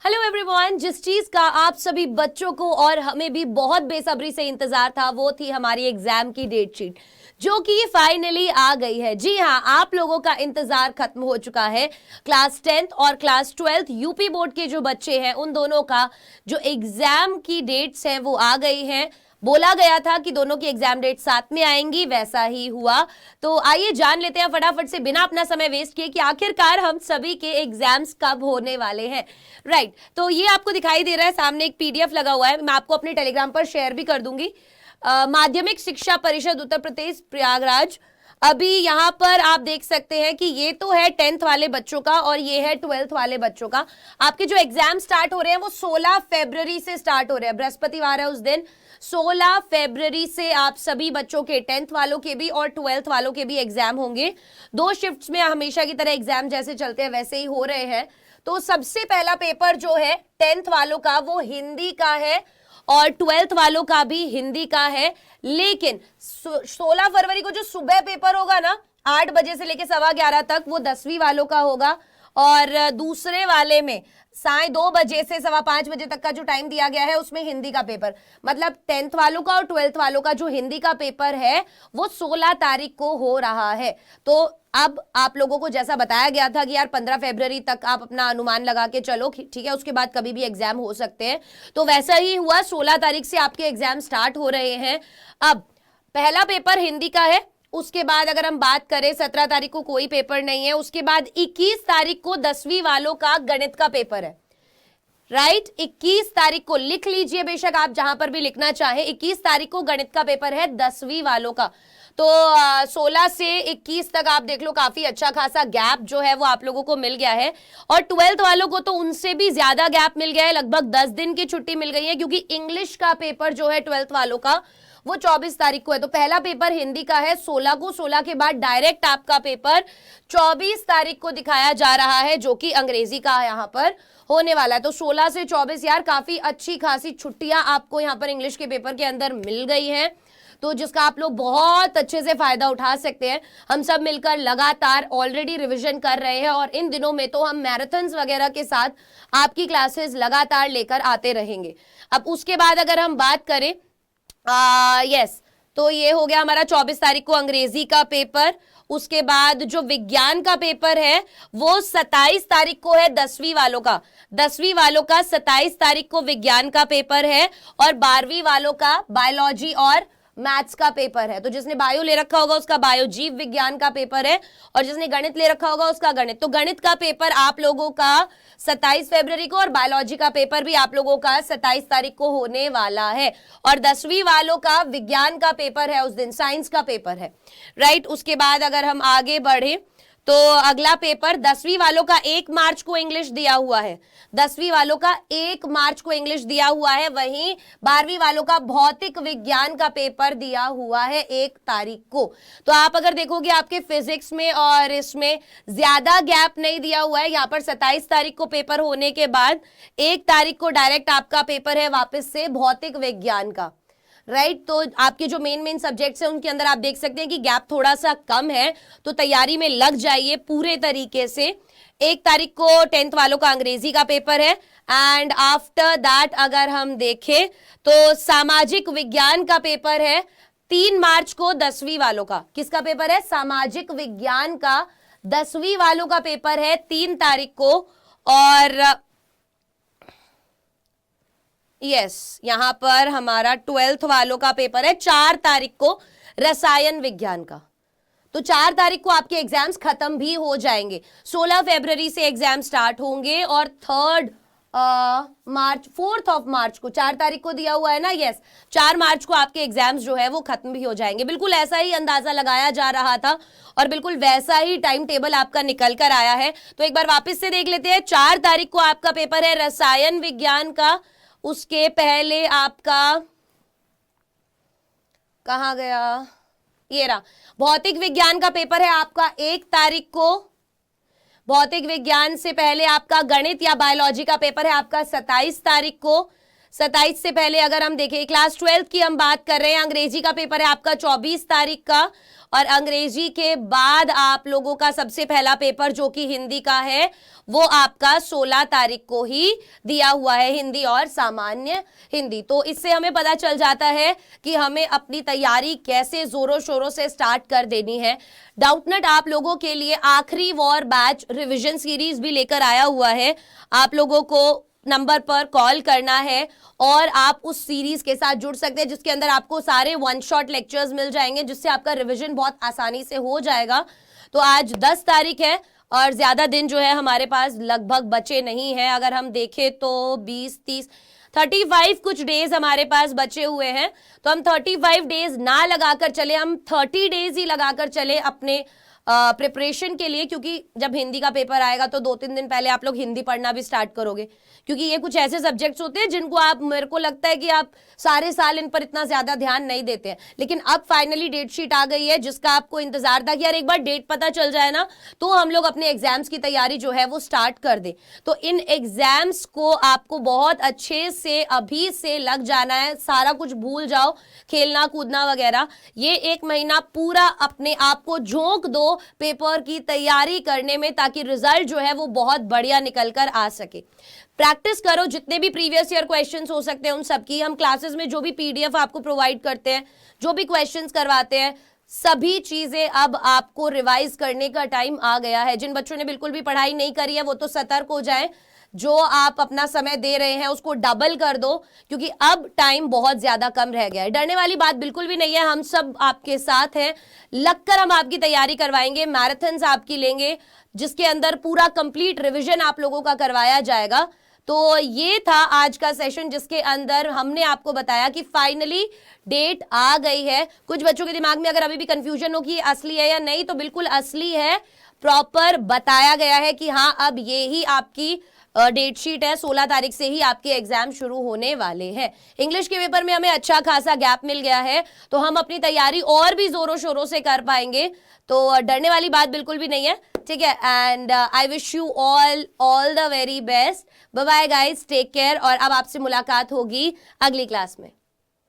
Hello everyone, जिस चीज का आप सभी बच्चों को और हमें भी बहुत बेसब्री से इंतजार था वो थी हमारी एग्जाम की डेट शीट जो कि फाइनली आ गई है। जी हाँ, आप लोगों का इंतजार खत्म हो चुका है। क्लास 10th और क्लास 12th यूपी बोर्ड के जो बच्चे हैं उन दोनों का जो एग्जाम की डेट्स हैं वो आ गई हैं। बोला गया था कि दोनों की एग्जाम डेट साथ में आएंगी, वैसा ही हुआ। तो आइए जान लेते हैं फटाफट से बिना अपना समय वेस्ट किए कि आखिरकार हम सभी के एग्जाम्स कब होने वाले हैं। राइट, तो ये आपको दिखाई दे रहा है सामने एक पीडीएफ लगा हुआ है, मैं आपको अपने टेलीग्राम पर शेयर भी कर दूंगी। माध्यमिक शिक्षा परिषद उत्तर प्रदेश प्रयागराज। अभी यहाँ पर आप देख सकते हैं कि ये तो है 10th वाले बच्चों का और ये है 12th वाले बच्चों का। आपके जो एग्जाम स्टार्ट हो रहे हैं वो 16 फरवरी से स्टार्ट हो रहे हैं, बृहस्पतिवार है उस दिन। 16 फरवरी से आप सभी बच्चों के 10th वालों के भी और 12th वालों के भी एग्जाम होंगे। 2 शिफ्ट्स में हमेशा की तरह एग्जाम जैसे चलते हैं वैसे ही हो रहे हैं। तो सबसे पहला पेपर जो है 10th वालों का वो हिंदी का है और 12th वालों का भी हिंदी का है। लेकिन 16 फरवरी को जो सुबह पेपर होगा ना 8 बजे से लेकर 11:15 तक वो 10वीं वालों का होगा और दूसरे वाले में 2:30 बजे से 5:15 बजे तक का जो टाइम दिया गया है उसमें हिंदी का पेपर, मतलब 10th वालों का और 12th वालों का जो हिंदी का पेपर है वो 16 तारीख को हो रहा है। तो अब आप लोगों को जैसा बताया गया था कि यार 15 फरवरी तक आप अपना अनुमान लगा के चलो, ठीक है, उसके बाद कभी भी एग्जाम हो सकते हैं, तो वैसा ही हुआ। 16 तारीख से आपके एग्जाम स्टार्ट हो रहे हैं। अब पहला पेपर हिंदी का है, उसके बाद अगर हम बात करें 17 तारीख को कोई पेपर नहीं है, उसके बाद 21 तारीख को 10वीं वालों का गणित का पेपर है। राइट, 21 तारीख को लिख लीजिए, बेशक आप जहां पर भी लिखना चाहे, 21 तारीख को गणित का पेपर है 10वीं वालों का। तो 16 से 21 तक आप देख लो काफी अच्छा खासा गैप जो है वो आप लोगों को मिल गया है। और 12th वालों को तो उनसे भी ज्यादा गैप मिल गया है, लगभग 10 दिन की छुट्टी मिल गई है, क्योंकि इंग्लिश का पेपर जो है 12th वालों का वो 24 तारीख को है। तो पहला पेपर हिंदी का है 16 को, 16 के बाद डायरेक्ट आपका पेपर 24 तारीख को दिखाया जा रहा है जो कि अंग्रेजी का यहाँ पर होने वाला है। तो 16 से 24 यार काफी अच्छी खासी छुट्टियां आपको यहाँ पर इंग्लिश के पेपर के अंदर मिल गई हैं, तो जिसका आप लोग बहुत अच्छे से फायदा उठा सकते हैं। हम सब मिलकर लगातार ऑलरेडी रिवीजन कर रहे हैं और इन दिनों में तो हम मैराथन्स वगैरह के साथ आपकी क्लासेस लगातार लेकर आते रहेंगे। अब उसके बाद अगर हम बात करें यस, तो ये हो गया हमारा 24 तारीख को अंग्रेजी का पेपर। उसके बाद जो विज्ञान का पेपर है वो 27 तारीख को है 10वीं वालों का। 10वीं वालों का 27 तारीख को विज्ञान का पेपर है और 12वीं वालों का बायोलॉजी और मैथ्स का पेपर है। तो जिसने बायो ले रखा होगा उसका बायो जीव विज्ञान का पेपर है और जिसने गणित ले रखा होगा उसका गणित। तो गणित का पेपर आप लोगों का 27 फरवरी को और बायोलॉजी का पेपर भी आप लोगों का 27 तारीख को होने वाला है। और 10वीं वालों का विज्ञान का पेपर है उस दिन, साइंस का पेपर है। राइट, उसके बाद अगर हम आगे बढ़े तो अगला पेपर 10वीं वालों का 1 मार्च को इंग्लिश दिया हुआ है। 10वीं वालों का 1 मार्च को इंग्लिश दिया हुआ है। वहीं 12वीं वालों का भौतिक विज्ञान का पेपर दिया हुआ है 1 तारीख को। तो आप अगर देखोगे आपके फिजिक्स में और इसमें ज्यादा गैप नहीं दिया हुआ है। यहाँ पर 27 तारीख को पेपर होने के बाद 1 तारीख को डायरेक्ट आपका पेपर है वापस से भौतिक विज्ञान का। राइट, तो आपके जो मेन सब्जेक्ट्स हैं उनके अंदर आप देख सकते हैं कि गैप थोड़ा सा कम है, तो तैयारी में लग जाइए पूरे तरीके से। 1 तारीख को 10th वालों का अंग्रेजी का पेपर है एंड आफ्टर दैट अगर हम देखें तो सामाजिक विज्ञान का पेपर है 3 मार्च को 10वीं वालों का। किसका पेपर है? सामाजिक विज्ञान का 10वीं वालों का पेपर है 3 तारीख को। और यस, यहां पर हमारा 12th वालों का पेपर है 4 तारीख को रसायन विज्ञान का। तो 4 तारीख को आपके एग्जाम्स खत्म भी हो जाएंगे। 16 फरवरी से एग्जाम स्टार्ट होंगे और 4th ऑफ मार्च को, 4 तारीख को दिया हुआ है ना, यस, 4 मार्च को आपके एग्जाम्स जो है वो खत्म भी हो जाएंगे। बिल्कुल ऐसा ही अंदाजा लगाया जा रहा था और बिल्कुल वैसा ही टाइम टेबल आपका निकल कर आया है। तो एक बार वापस से देख लेते हैं। 4 तारीख को आपका पेपर है रसायन विज्ञान का। उसके पहले आपका कहां गया, ये रहा, भौतिक विज्ञान का पेपर है आपका 1 तारीख को। भौतिक विज्ञान से पहले आपका गणित या बायोलॉजी का पेपर है आपका 27 तारीख को। 27 से पहले अगर हम देखें, क्लास 12 की हम बात कर रहे हैं, अंग्रेजी का पेपर है आपका 24 तारीख का, और अंग्रेजी के बाद आप लोगों का सबसे पहला पेपर जो कि हिंदी का है वो आपका 16 तारीख को ही दिया हुआ है, हिंदी और सामान्य हिंदी। तो इससे हमें पता चल जाता है कि हमें अपनी तैयारी कैसे जोरों शोरों से स्टार्ट कर देनी है। डाउटनेट आप लोगों के लिए आखिरी वॉर बैच रिवीजन सीरीज भी लेकर आया हुआ है। आप लोगों को नंबर पर कॉल करना है और आप उस सीरीज के साथ जुड़ सकते हैं, जिसके अंदर आपको सारे वन शॉट लेक्चर्स मिल जाएंगे, जिससे आपका रिवीजन बहुत आसानी से हो जाएगा। तो आज 10 तारीख है और ज्यादा दिन जो है हमारे पास लगभग बचे नहीं है। अगर हम देखें तो 20, 30, 35 कुछ डेज हमारे पास बचे हुए हैं। तो हम 35 डेज ना लगाकर चले, हम 30 डेज ही लगाकर चले अपने प्रिपरेशन के लिए, क्योंकि जब हिंदी का पेपर आएगा तो 2-3 दिन पहले आप लोग हिंदी पढ़ना भी स्टार्ट करोगे, क्योंकि ये कुछ ऐसे सब्जेक्ट्स होते हैं जिनको आप, मेरे को लगता है कि आप सारे साल इन पर इतना ज्यादा ध्यान नहीं देते हैं, लेकिन अब फाइनली डेट शीट आ गई है जिसका आपको इंतजार था कि यार एक बार डेट पता चल जाए ना तो हम लोग अपने एग्जाम्स की तैयारी जो है वो स्टार्ट कर दे। तो इन एग्जाम्स को आपको बहुत अच्छे से अभी से लग जाना है, सारा कुछ भूल जाओ, खेलना कूदना वगैरह। ये 1 महीना पूरा अपने आप को झोंक दो पेपर की तैयारी करने में, ताकि रिजल्ट जो है वो बहुत बढ़िया निकल कर आ सके। प्रैक्टिस करो, जितने भी प्रीवियस ईयर क्वेश्चंस हो सकते हैं उन सबकी। हम क्लासेस में जो भी पीडीएफ आपको प्रोवाइड करते हैं, जो भी क्वेश्चंस करवाते हैं, सभी चीजें अब आपको रिवाइज करने का टाइम आ गया है। जिन बच्चों ने बिल्कुल भी पढ़ाई नहीं करी है वो तो सतर्क हो जाएं, जो आप अपना समय दे रहे हैं उसको डबल कर दो, क्योंकि अब टाइम बहुत ज्यादा कम रह गया है। डरने वाली बात बिल्कुल भी नहीं है, हम सब आपके साथ हैं, लगकर हम आपकी तैयारी करवाएंगे, मैराथन्स आपकी लेंगे जिसके अंदर पूरा कंप्लीट रिवीजन आप लोगों का करवाया जाएगा। तो ये था आज का सेशन जिसके अंदर हमने आपको बताया कि फाइनली डेट आ गई है। कुछ बच्चों के दिमाग में अगर अभी भी कंफ्यूजन हो कि असली है या नहीं, तो बिल्कुल असली है, प्रॉपर बताया गया है कि हाँ अब ये ही आपकी डेट शीट है, 16 तारीख से ही आपके एग्जाम शुरू होने वाले हैं। इंग्लिश के पेपर में हमें अच्छा खासा गैप मिल गया है, तो हम अपनी तैयारी और भी जोरों शोरों से कर पाएंगे, तो डरने वाली बात बिल्कुल भी नहीं है, ठीक है। And I wish you all the very best. Bye bye guys, take care, और अब आपसे मुलाकात होगी अगली क्लास में।